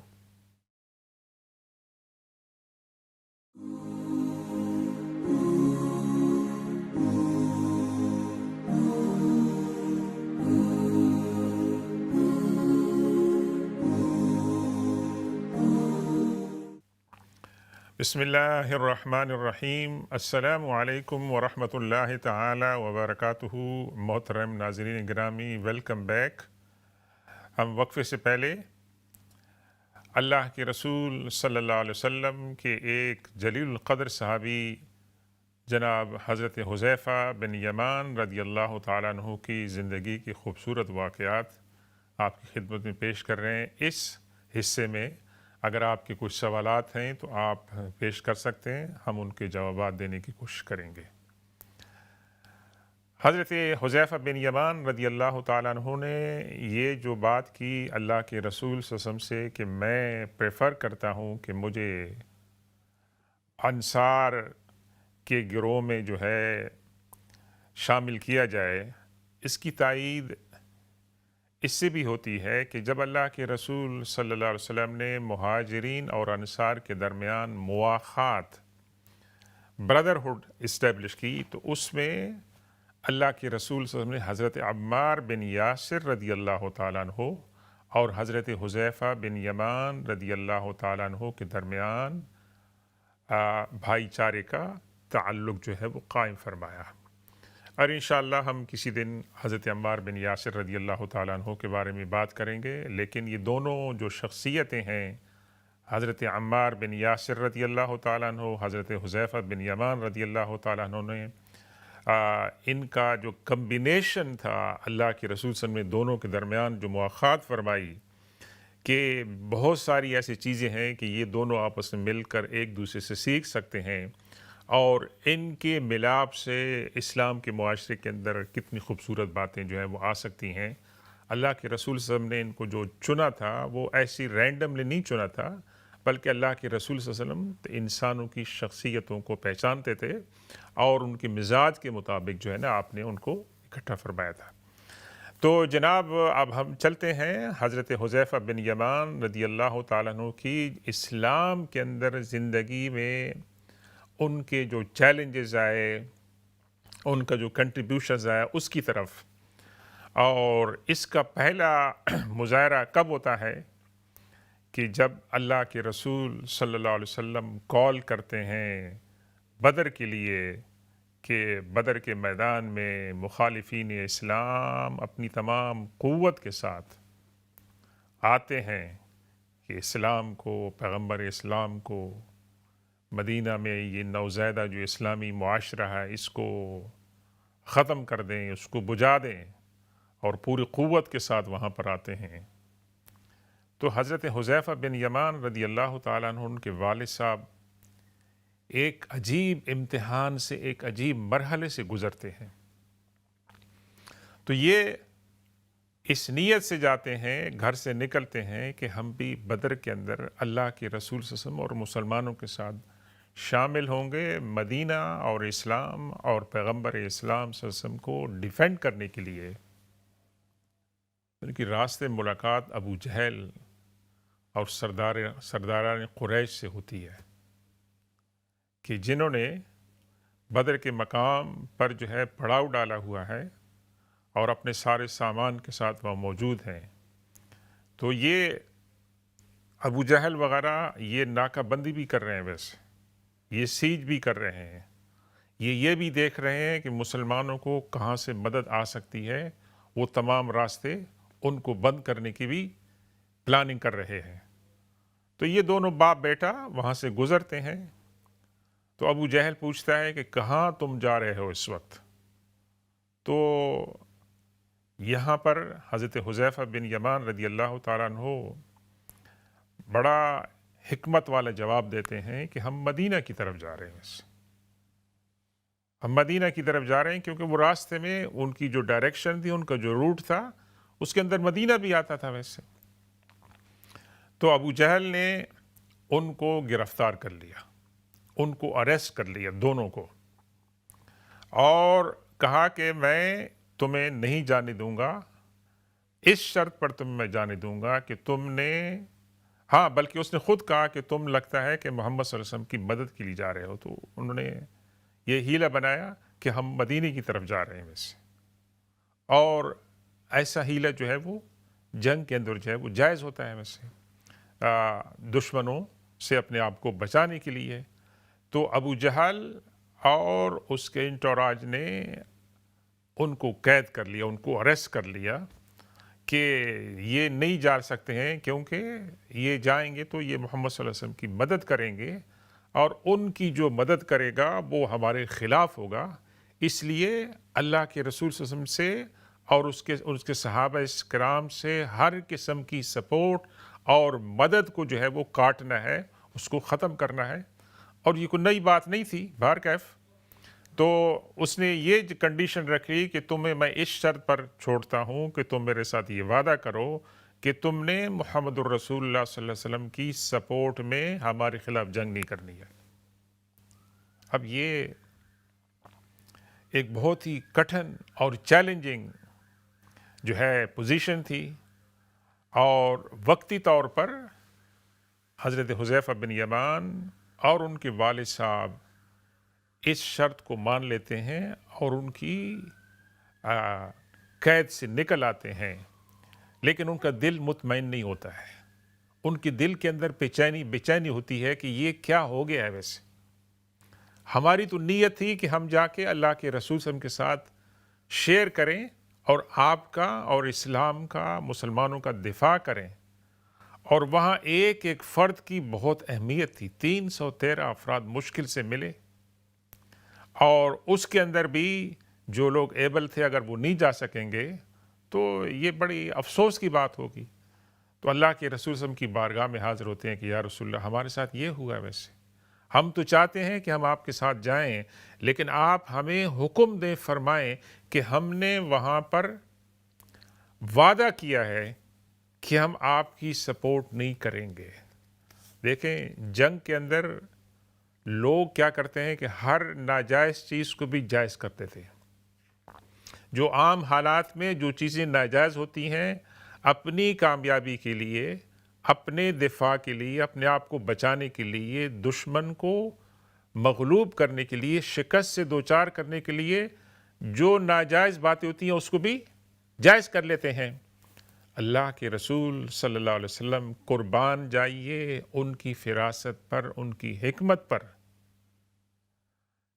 بسم اللہ الرحمن الرحیم۔ السلام علیکم ورحمۃ اللہ تعالی وبرکاتہ۔ محترم ناظرین گرامی، ویلکم بیک۔ ہم وقفے سے پہلے اللہ کے رسول صلی اللہ علیہ وسلم کے ایک جلیل القدر صحابی جناب حضرت حذیفہ بن یمان رضی اللہ تعالیٰ عنہ کی زندگی کی خوبصورت واقعات آپ کی خدمت میں پیش کر رہے ہیں۔ اس حصے میں اگر آپ کے کچھ سوالات ہیں تو آپ پیش کر سکتے ہیں، ہم ان کے جوابات دینے کی کوشش کریں گے۔ حضرت حذیفہ بن یمان رضی اللہ تعالیٰ عنہ نے یہ جو بات کی اللہ کے رسول صلی اللہ علیہ وسلم سے کہ میں پریفر کرتا ہوں کہ مجھے انصار کے گروہ میں جو ہے شامل کیا جائے، اس کی تائید اس سے بھی ہوتی ہے کہ جب اللہ کے رسول صلی اللہ علیہ وسلم نے مہاجرین اور انصار کے درمیان مواخات، بردرہڈ اسٹیبلش کی، تو اس میں اللہ کے رسول صلی اللہ علیہ وسلم نے حضرت عمار بن یاسر رضی اللہ تعالیٰ عنہ اور حضرت حذیفہ بن یمان رضی اللہ تعالیٰ عنہ کے درمیان بھائی چارے کا تعلق جو ہے وہ قائم فرمایا۔ اور انشاءاللہ ہم کسی دن حضرت عمار بن یاسر رضی اللہ تعالیٰ عنہ کے بارے میں بات کریں گے، لیکن یہ دونوں جو شخصیتیں ہیں، حضرت عمار بن یاسر رضی اللہ تعالیٰ عنہ، حضرت حذیفہ بن یمان رضی اللہ تعالیٰ عنہ نے ان کا جو کمبینیشن تھا، اللہ کے رسول صلی اللہ علیہ وسلم نے دونوں کے درمیان جو مواخات فرمائی کہ بہت ساری ایسی چیزیں ہیں کہ یہ دونوں آپس میں مل کر ایک دوسرے سے سیکھ سکتے ہیں، اور ان کے ملاپ سے اسلام کے معاشرے کے اندر کتنی خوبصورت باتیں جو ہیں وہ آ سکتی ہیں۔ اللہ کے رسول صلی اللہ علیہ وسلم نے ان کو جو چنا تھا وہ ایسی رینڈملی نہیں چنا تھا، بلکہ اللہ کے رسول صلی اللہ علیہ وسلم انسانوں کی شخصیتوں کو پہچانتے تھے اور ان کے مزاج کے مطابق جو ہے نا آپ نے ان کو اکٹھا فرمایا تھا۔ تو جناب اب ہم چلتے ہیں حضرت حذیفہ بن یمان رضی اللہ تعالیٰ عنہ کی اسلام کے اندر زندگی میں ان کے جو چیلنجز آئے، ان کا جو کنٹریبیوشنز آیا اس کی طرف۔ اور اس کا پہلا مظاہرہ کب ہوتا ہے کہ جب اللہ کے رسول صلی اللہ علیہ وسلم کال کرتے ہیں بدر کے لیے کہ بدر کے میدان میں مخالفین اسلام اپنی تمام قوت کے ساتھ آتے ہیں کہ اسلام کو، پیغمبر اسلام کو مدینہ میں یہ نوزائیدہ جو اسلامی معاشرہ ہے اس کو ختم کر دیں، اس کو بجھا دیں، اور پوری قوت کے ساتھ وہاں پر آتے ہیں۔ تو حضرت حذیفہ بن یمان رضی اللہ تعالیٰ عنہ ان کے والد صاحب ایک عجیب امتحان سے، ایک عجیب مرحلے سے گزرتے ہیں۔ تو یہ اس نیت سے جاتے ہیں، گھر سے نکلتے ہیں کہ ہم بھی بدر کے اندر اللہ کے رسول صلی اللہ علیہ وسلم اور مسلمانوں کے ساتھ شامل ہوں گے، مدینہ اور اسلام اور پیغمبر اسلام صلی اللہ علیہ وسلم کو ڈیفینڈ کرنے کے لیے۔ ان کی راستے ملاقات ابو جہل اور سرداران قریش سے ہوتی ہے کہ جنہوں نے بدر کے مقام پر جو ہے پڑاؤ ڈالا ہوا ہے اور اپنے سارے سامان کے ساتھ وہ موجود ہیں۔ تو یہ ابو جہل وغیرہ یہ ناکہ بندی بھی کر رہے ہیں، ویسے یہ سیج بھی کر رہے ہیں، یہ بھی دیکھ رہے ہیں کہ مسلمانوں کو کہاں سے مدد آ سکتی ہے، وہ تمام راستے ان کو بند کرنے کی بھی پلاننگ کر رہے ہیں۔ تو یہ دونوں باپ بیٹا وہاں سے گزرتے ہیں۔ تو ابو جہل پوچھتا ہے کہ کہاں تم جا رہے ہو اس وقت؟ تو یہاں پر حضرت حذیفہ بن یمان رضی اللہ تعالیٰ عنہ بڑا حکمت والا جواب دیتے ہیں کہ ہم مدینہ کی طرف جا رہے ہیں، ہم مدینہ کی طرف جا رہے ہیں، کیونکہ وہ راستے میں ان کی جو ڈائریکشن تھی، ان کا جو روٹ تھا، اس کے اندر مدینہ بھی آتا تھا ویسے۔ تو ابو جہل نے ان کو گرفتار کر لیا، ان کو اریسٹ کر لیا دونوں کو، اور کہا کہ میں تمہیں نہیں جانے دوں گا، اس شرط پر تمہیں میں جانے دوں گا کہ تم نے، ہاں بلکہ اس نے خود کہا کہ تم لگتا ہے کہ محمد صلی اللہ علیہ وسلم کی مدد کے لیے جا رہے ہو۔ تو انہوں نے یہ ہیلہ بنایا کہ ہم مدینے کی طرف جا رہے ہیں ویسے، اور ایسا ہیلہ جو ہے وہ جنگ کے اندر جو ہے وہ جائز ہوتا ہے ویسے، دشمنوں سے اپنے آپ کو بچانے کے لیے تو ابو جہل اور اس کے انٹوراج نے ان کو قید کر لیا، ان کو اریسٹ کر لیا کہ یہ نہیں جا سکتے ہیں، کیونکہ یہ جائیں گے تو یہ محمد صلی اللہ علیہ وسلم کی مدد کریں گے، اور ان کی جو مدد کرے گا وہ ہمارے خلاف ہوگا، اس لیے اللہ کے رسول صلی اللہ علیہ وسلم سے اور اس کے صحابہ کرام سے ہر قسم کی سپورٹ اور مدد کو جو ہے وہ کاٹنا ہے، اس کو ختم کرنا ہے۔ اور یہ کوئی نئی بات نہیں تھی بہرکیف، تو اس نے یہ کنڈیشن رکھی کہ تمہیں میں اس شرط پر چھوڑتا ہوں کہ تم میرے ساتھ یہ وعدہ کرو کہ تم نے محمد الرسول اللہ صلی اللہ علیہ وسلم کی سپورٹ میں ہمارے خلاف جنگ نہیں کرنی ہے۔ اب یہ ایک بہت ہی کٹھن اور چیلنجنگ جو ہے پوزیشن تھی، اور وقتی طور پر حضرت حذیفہ بن یمان اور ان کے والد صاحب اس شرط کو مان لیتے ہیں اور ان کی قید سے نکل آتے ہیں، لیکن ان کا دل مطمئن نہیں ہوتا ہے، ان کے دل کے اندر بے چینی ہوتی ہے کہ یہ کیا ہو گیا ہے۔ ویسے ہماری تو نیت تھی کہ ہم جا کے اللہ کے رسول صلی اللہ علیہ وسلم کے ساتھ شیئر کریں اور آپ کا اور اسلام کا، مسلمانوں کا دفاع کریں، اور وہاں ایک ایک فرد کی بہت اہمیت تھی۔ 313 افراد مشکل سے ملے، اور اس کے اندر بھی جو لوگ ایبل تھے اگر وہ نہیں جا سکیں گے تو یہ بڑی افسوس کی بات ہوگی۔ تو اللہ کے رسول صلی اللہ علیہ وسلم کی بارگاہ میں حاضر ہوتے ہیں کہ یا رسول اللہ، ہمارے ساتھ یہ ہوا ہے، ویسے ہم تو چاہتے ہیں کہ ہم آپ کے ساتھ جائیں، لیکن آپ ہمیں حکم دیں، فرمائیں کہ ہم نے وہاں پر وعدہ کیا ہے کہ ہم آپ کی سپورٹ نہیں کریں گے۔ دیکھیں، جنگ کے اندر لوگ کیا کرتے ہیں کہ ہر ناجائز چیز کو بھی جائز کرتے تھے۔ جو عام حالات میں جو چیزیں ناجائز ہوتی ہیں، اپنی کامیابی کے لیے، اپنے دفاع کے لیے، اپنے آپ کو بچانے کے لیے، دشمن کو مغلوب کرنے کے لیے، شکست سے دوچار کرنے کے لیے جو ناجائز باتیں ہوتی ہیں اس کو بھی جائز کر لیتے ہیں۔ اللہ کے رسول صلی اللہ علیہ وسلم قربان جائیے ان کی فراست پر، ان کی حکمت پر،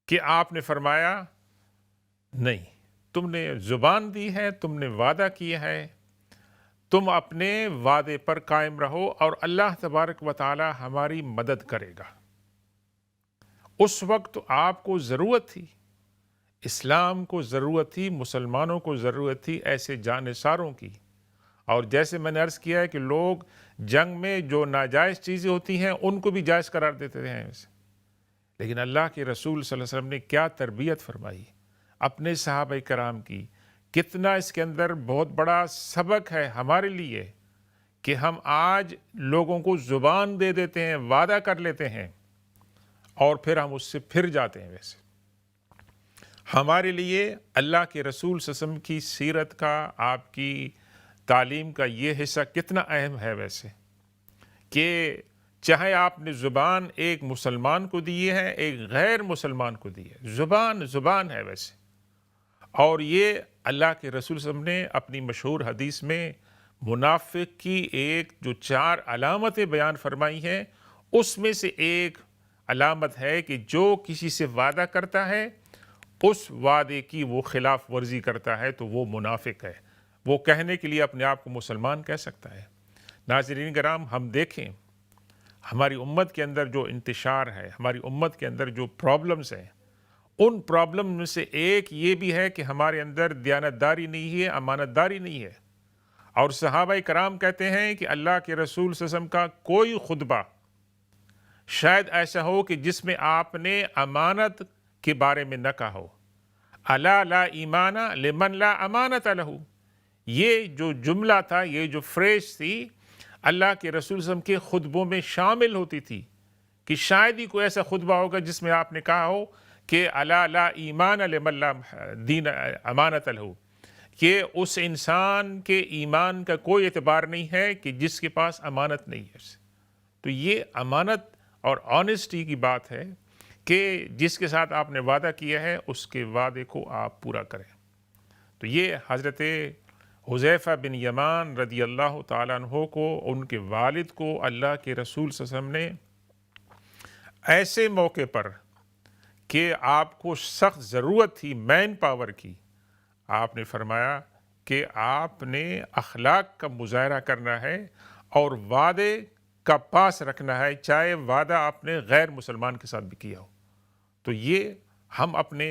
کہ آپ نے فرمایا نہیں، تم نے زبان دی ہے، تم نے وعدہ کیا ہے، تم اپنے وعدے پر قائم رہو اور اللہ تبارک و تعالی ہماری مدد کرے گا۔ اس وقت آپ کو ضرورت تھی، اسلام کو ضرورت تھی، مسلمانوں کو ضرورت تھی ایسے جانثاروں کی۔ اور جیسے میں نے عرض کیا ہے کہ لوگ جنگ میں جو ناجائز چیزیں ہوتی ہیں ان کو بھی جائز قرار دیتے ہیں، لیکن اللہ کے رسول صلی اللہ علیہ وسلم نے کیا تربیت فرمائی اپنے صحابہ کرام کی۔ کتنا اس کے اندر بہت بڑا سبق ہے ہمارے لیے کہ ہم آج لوگوں کو زبان دے دیتے ہیں، وعدہ کر لیتے ہیں، اور پھر ہم اس سے پھر جاتے ہیں۔ ویسے ہمارے لیے اللہ کے رسول صلی اللہ علیہ وسلم کی سیرت کا، آپ کی تعلیم کا یہ حصہ کتنا اہم ہے، ویسے کہ چاہے آپ نے زبان ایک مسلمان کو دی ہے، ایک غیر مسلمان کو دی ہے، زبان ہے ویسے۔ اور یہ اللہ کے رسول صلی اللہ علیہ وسلم نے اپنی مشہور حدیث میں منافق کی ایک جو 4 علامتیں بیان فرمائی ہیں، اس میں سے ایک علامت ہے کہ جو کسی سے وعدہ کرتا ہے، اس وعدے کی وہ خلاف ورزی کرتا ہے، تو وہ منافق ہے۔ وہ کہنے کے لیے اپنے آپ کو مسلمان کہہ سکتا ہے۔ ناظرین کرام، ہم دیکھیں ہماری امت کے اندر جو انتشار ہے، ہماری امت کے اندر جو پرابلمز ہیں، ان پرابلم میں سے ایک یہ بھی ہے کہ ہمارے اندر دیانتداری نہیں ہے، امانت داری نہیں ہے۔ اور صحابہ کرام کہتے ہیں کہ اللہ کے رسول صلی اللہ علیہ وسلم کا کوئی خطبہ شاید ایسا ہو کہ جس میں آپ نے امانت کے بارے میں نہ کہا ہو۔ الا لا ایمان لمن لا امانت لہ، یہ جو جملہ تھا، یہ جو فریز تھی، اللہ کے رسول صلی اللہ علیہ وسلم کے خطبوں میں شامل ہوتی تھی، کہ شاید ہی کوئی ایسا خطبہ ہوگا جس میں آپ نے کہا ہو کہ الا لا ایمان لمن لا دین امانت لہ، کہ اس انسان کے ایمان کا کوئی اعتبار نہیں ہے کہ جس کے پاس امانت نہیں ہے۔ تو یہ امانت اور آنیسٹی کی بات ہے کہ جس کے ساتھ آپ نے وعدہ کیا ہے اس کے وعدے کو آپ پورا کریں۔ تو یہ حضرت حذیفہ بن یمان رضی اللہ تعالیٰ عنہ کو، ان کے والد کو اللہ کے رسول صلی اللہ علیہ وسلم نے ایسے موقع پر کہ آپ کو سخت ضرورت تھی مین پاور کی، آپ نے فرمایا کہ آپ نے اخلاق کا مظاہرہ کرنا ہے اور وعدے کا پاس رکھنا ہے، چاہے وعدہ آپ نے غیر مسلمان کے ساتھ بھی کیا ہو۔ تو یہ ہم اپنے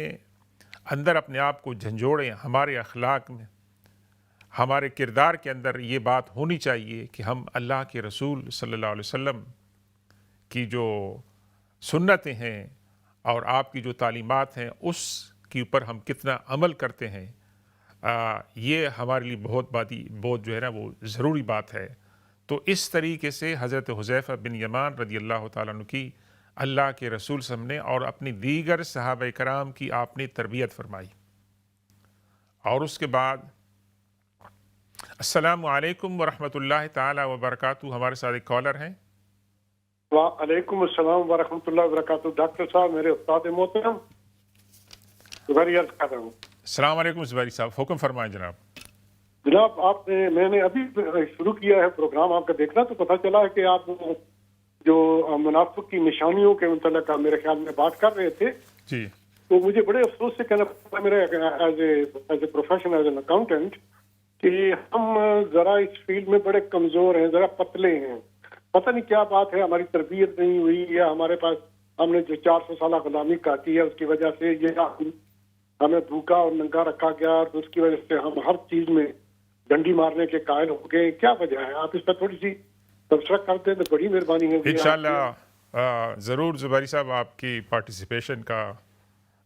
اندر اپنے آپ کو جھنجھوڑیں، ہمارے اخلاق میں، ہمارے کردار کے اندر یہ بات ہونی چاہیے کہ ہم اللہ کے رسول صلی اللہ علیہ وسلم کی جو سنتیں ہیں اور آپ کی جو تعلیمات ہیں اس کے اوپر ہم کتنا عمل کرتے ہیں، یہ ہمارے لیے بہت جو ہے نا وہ ضروری بات ہے۔ تو اس طریقے سے حضرت حذیفہ بن یمان رضی اللہ تعالیٰ عنہ کی اللہ کے رسول صلی اللہ علیہ وسلم نے اور اپنی دیگر صحابہ کرام کی آپ نے تربیت فرمائی۔ اور اس کے بعد السلام علیکم ورحمۃ اللہ تعالیٰ وبرکاتہ، ہمارے ساتھ ایک کالر ہیں۔ وعلیکم السلام ورحمۃ اللہ وبرکاتہ۔ ڈاکٹر صاحب، میرے استاد محترم زبیری عرض کر رہا ہوں۔ السلام علیکم زبیری صاحب، حکم فرمائیں جناب۔ جناب میں نے ابھی شروع کیا ہے پروگرام آپ کا دیکھنا، تو پتہ چلا ہے کہ آپ جو منافق کی نشانیوں کے متعلق میرے خیال میں بات کر رہے تھے جی، تو مجھے بڑے افسوس سے کہنا پڑتا ہے، میرے as a profession, as an accountant, کہ ہم ذرا اس فیلڈ میں بڑے کمزور ہیں، ذرا پتلے ہیں۔ پتہ نہیں کیا بات ہے، ہماری تربیت نہیں ہوئی یا ہمارے پاس ہم نے جو 400 سالہ غلامی کاٹی ہے اس کی وجہ سے یہ ہمیں بھوکا اور ننگا رکھا گیا، اور اس کی وجہ سے ہم ہر چیز میں ڈنڈی مارنے کے قائل ہو گئے۔ کیا وجہ ہے؟ آپ اس پر تھوڑی سی تبصرہ کرتے ہیں تو بڑی مہربانی ہے۔ انشاءاللہ ضرور زبیری صاحب، آپ کی پارٹیسپیشن کا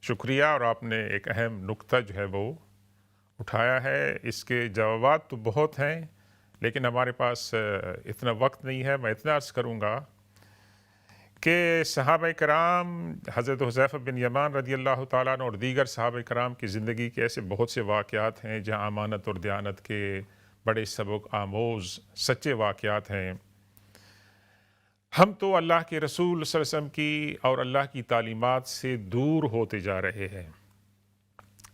شکریہ، اور آپ نے ایک اہم نقطہ جو ہے وہ اٹھایا ہے۔ اس کے جوابات تو بہت ہیں لیکن ہمارے پاس اتنا وقت نہیں ہے۔ میں اتنا عرض کروں گا کہ صحابہ کرام حضرت حذیفہ بن یمان رضی اللہ تعالیٰ عنہ اور دیگر صحابہ کرام کی زندگی کے ایسے بہت سے واقعات ہیں جہاں امانت اور دیانت کے بڑے سبق آموز سچے واقعات ہیں۔ ہم تو اللہ کے رسول صلی اللہ علیہ وسلم کی اور اللہ کی تعلیمات سے دور ہوتے جا رہے ہیں،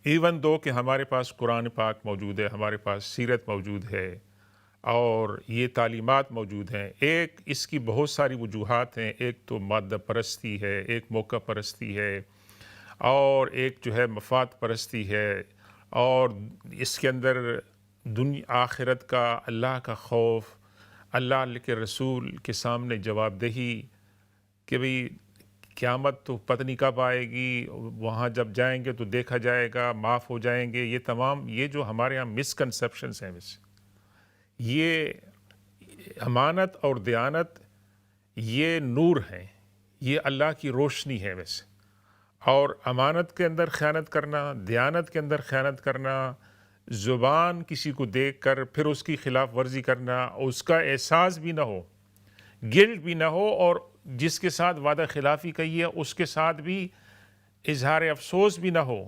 ایون دو کہ ہمارے پاس قرآن پاک موجود ہے، ہمارے پاس سیرت موجود ہے اور یہ تعلیمات موجود ہیں۔ ایک اس کی بہت ساری وجوہات ہیں، ایک تو مادہ پرستی ہے، ایک موقع پرستی ہے، اور ایک جو ہے مفاد پرستی ہے، اور اس کے اندر دنیا آخرت کا، اللہ کا خوف، اللہ کے رسول کے سامنے جواب دہی کہ بھئی قیامت تو پتہ نہیں کب آئے گی، وہاں جب جائیں گے تو دیکھا جائے گا، معاف ہو جائیں گے۔ یہ تمام یہ جو ہمارے ہاں مسکنسیپشنز ہیں، ویسے یہ امانت اور دیانت یہ نور ہیں، یہ اللہ کی روشنی ہے ویسے، اور امانت کے اندر خیانت کرنا، دیانت کے اندر خیانت کرنا، زبان کسی کو دیکھ کر پھر اس کی خلاف ورزی کرنا، اس کا احساس بھی نہ ہو، گلٹ بھی نہ ہو، اور جس کے ساتھ وعدہ خلافی کی ہے اس کے ساتھ بھی اظہار افسوس بھی نہ ہو،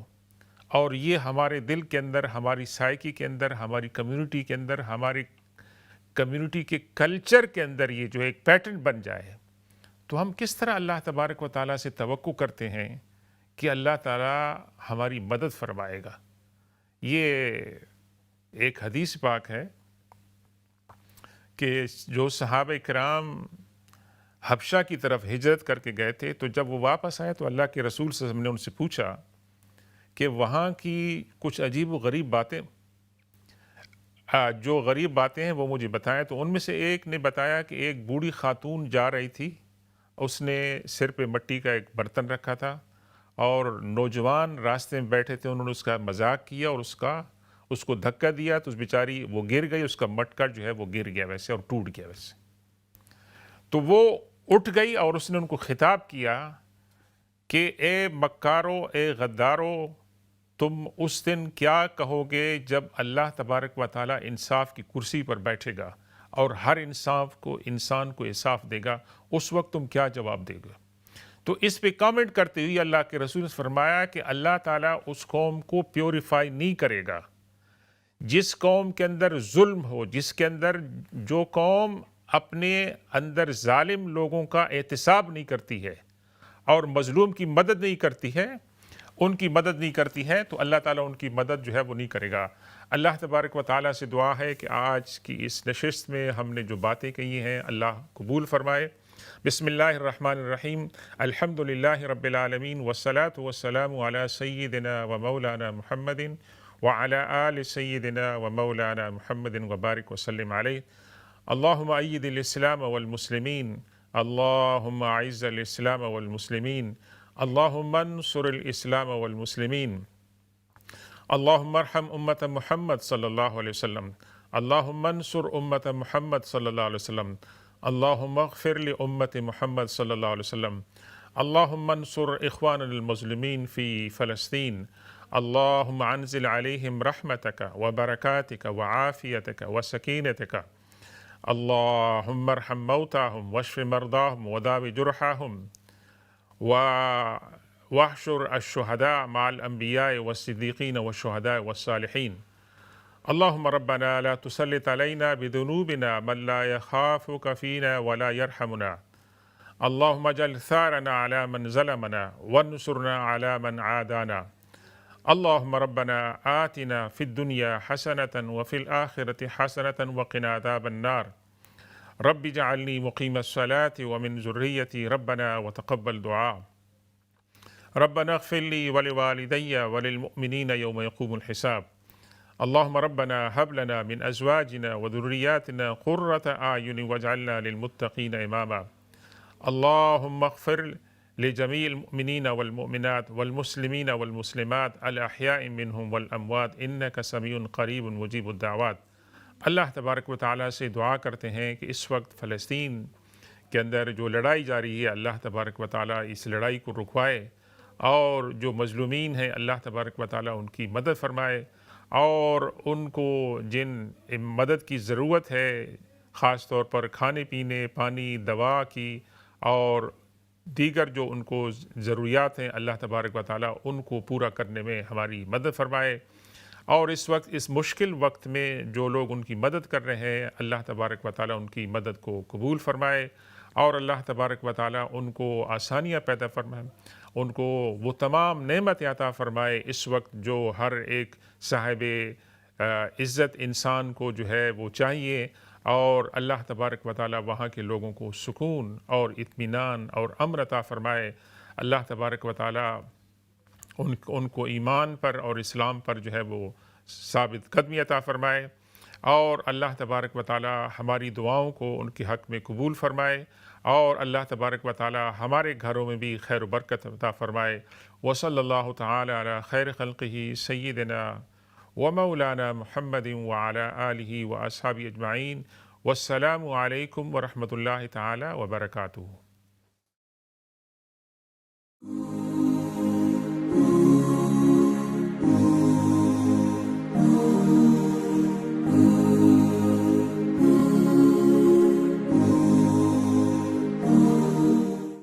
اور یہ ہمارے دل کے اندر، ہماری سائیکی کے اندر، ہماری کمیونٹی کے اندر، ہماری کمیونٹی کے کلچر کے اندر یہ جو ایک پیٹرن بن جائے، تو ہم کس طرح اللہ تبارک و تعالیٰ سے توقع کرتے ہیں کہ اللہ تعالیٰ ہماری مدد فرمائے گا۔ یہ ایک حدیث پاک ہے کہ جو صحابہ کرام حبشہ کی طرف ہجرت کر کے گئے تھے، تو جب وہ واپس آئے تو اللہ کے رسول صلی اللہ علیہ وسلم نے ان سے پوچھا کہ وہاں کی کچھ عجیب و غریب باتیں، جو غریب باتیں ہیں وہ مجھے بتائیں۔ تو ان میں سے ایک نے بتایا کہ ایک بوڑھی خاتون جا رہی تھی، اس نے سر پہ مٹی کا ایک برتن رکھا تھا، اور نوجوان راستے میں بیٹھے تھے، انہوں نے اس کا مذاق کیا اور اس کو دھکا دیا، تو اس بیچاری وہ گر گئی، اس کا مٹکا جو ہے وہ گر گیا ویسے اور ٹوٹ گیا ویسے۔ تو وہ اٹھ گئی اور اس نے ان کو خطاب کیا کہ اے مکارو، اے غدارو، تم اس دن کیا کہو گے جب اللہ تبارک و تعالیٰ انصاف کی کرسی پر بیٹھے گا اور ہر انسان کو انصاف دے گا، اس وقت تم کیا جواب دے گا؟ تو اس پہ کامنٹ کرتے ہوئے اللہ کے رسول نے فرمایا کہ اللہ تعالیٰ اس قوم کو پیوریفائی نہیں کرے گا جس قوم کے اندر ظلم ہو، جس کے اندر جو قوم اپنے اندر ظالم لوگوں کا احتساب نہیں کرتی ہے اور مظلوم کی مدد نہیں کرتی ہے، ان کی مدد نہیں کرتی ہے، تو اللہ تعالیٰ ان کی مدد جو ہے وہ نہیں کرے گا۔ اللہ تبارک و تعالیٰ سے دعا ہے کہ آج کی اس نشست میں ہم نے جو باتیں کہی ہیں اللہ قبول فرمائے۔ بسم اللہ الرحمن الرحیم، الحمد للہ رب العالمین والصلاة والسلام علی سیدنا و مولانا محمد وعلی آل سیدنا و مولانا محمد وبارک وسلم علیہ۔ اللہم اید الاسلام والمسلمین، اللہم اعز الاسلام والمسلمین، اللہم انصر الاسلام والمسلمین، اللہم ارحم امت محمد صلی اللہ علیہ وسلم، اللہم انصر امت محمد صلی اللہ علیہ وسلم، اللہم اغفر لامت محمد صلی اللہ علیہ وسلم، اللہم انصر اخوان المظلومین فی فلسطین، اللہم انزل علیہم رحمتک وبرکاتک وعافیتک وسکینتک، اللہم ارحم موتاہم واشف مرضاہم وداوی جرحاہم واحشر الشہداء مع الانبیاء والصدیقین والشہداء والصالحین، اللہم ربنا لا تسلط علینا بذنوبنا من لا یخافک فینا ولا یرحمنا، اللہم اجعل ثارنا علی من ظلمنا وانصرنا علی من عادانا، اللہم ربنا آتنا فی الدنیا حسنة وفی الآخرة حسنة وقنا عذاب النار، رب اجعلنی مقیم الصلاة ومن ذریتی ربنا وتقبل دعاء، ربنا اغفر لی ولوالدی وللمؤمنین یوم یقوم الحساب، اللہم ربنا هب لنا من ازواجنا وذریاتنا قرة اعین واجعلنا للمتقین اماما، اللہم اغفر لجمیع المؤمنین والمؤمنات والمسلمین والمسلمات الاحیاء منہم والاموات انک سمیع قریب مجیب الدعوات۔ اللہ تبارک و تعالیٰ سے دعا کرتے ہیں کہ اس وقت فلسطین کے اندر جو لڑائی جاری ہے، اللہ تبارک و تعالیٰ اس لڑائی کو رکوائے، اور جو مظلومین ہیں اللہ تبارک و تعالیٰ ان کی مدد فرمائے، اور ان کو جن مدد کی ضرورت ہے، خاص طور پر کھانے پینے، پانی، دوا کی اور دیگر جو ان کو ضروریات ہیں، اللہ تبارک و تعالیٰ ان کو پورا کرنے میں ہماری مدد فرمائے، اور اس وقت اس مشکل وقت میں جو لوگ ان کی مدد کر رہے ہیں، اللہ تبارک و تعالیٰ ان کی مدد کو قبول فرمائے، اور اللہ تبارک و تعالیٰ ان کو آسانیاں پیدا فرمائے، ان کو وہ تمام نعمت عطا فرمائے اس وقت جو ہر ایک صاحب عزت انسان کو جو ہے وہ چاہیے، اور اللہ تبارک و تعالیٰ وہاں کے لوگوں کو سکون اور اطمینان اور امن عطا فرمائے، اللہ تبارک و تعالیٰ ان کو ایمان پر اور اسلام پر جو ہے وہ ثابت قدمی عطا فرمائے، اور اللہ تبارک و تعالیٰ ہماری دعاؤں کو ان کے حق میں قبول فرمائے، اور اللہ تبارک و تعالیٰ ہمارے گھروں میں بھی خیر و برکت عطا فرمائے۔ وصلی اللہ تعالی علی خیر خلقہ سیدنا و مولانا محمد وعلی آلہ و اصحابہ اجمعین، والسلام علیکم ورحمۃ اللہ تعالی وبرکاتہ۔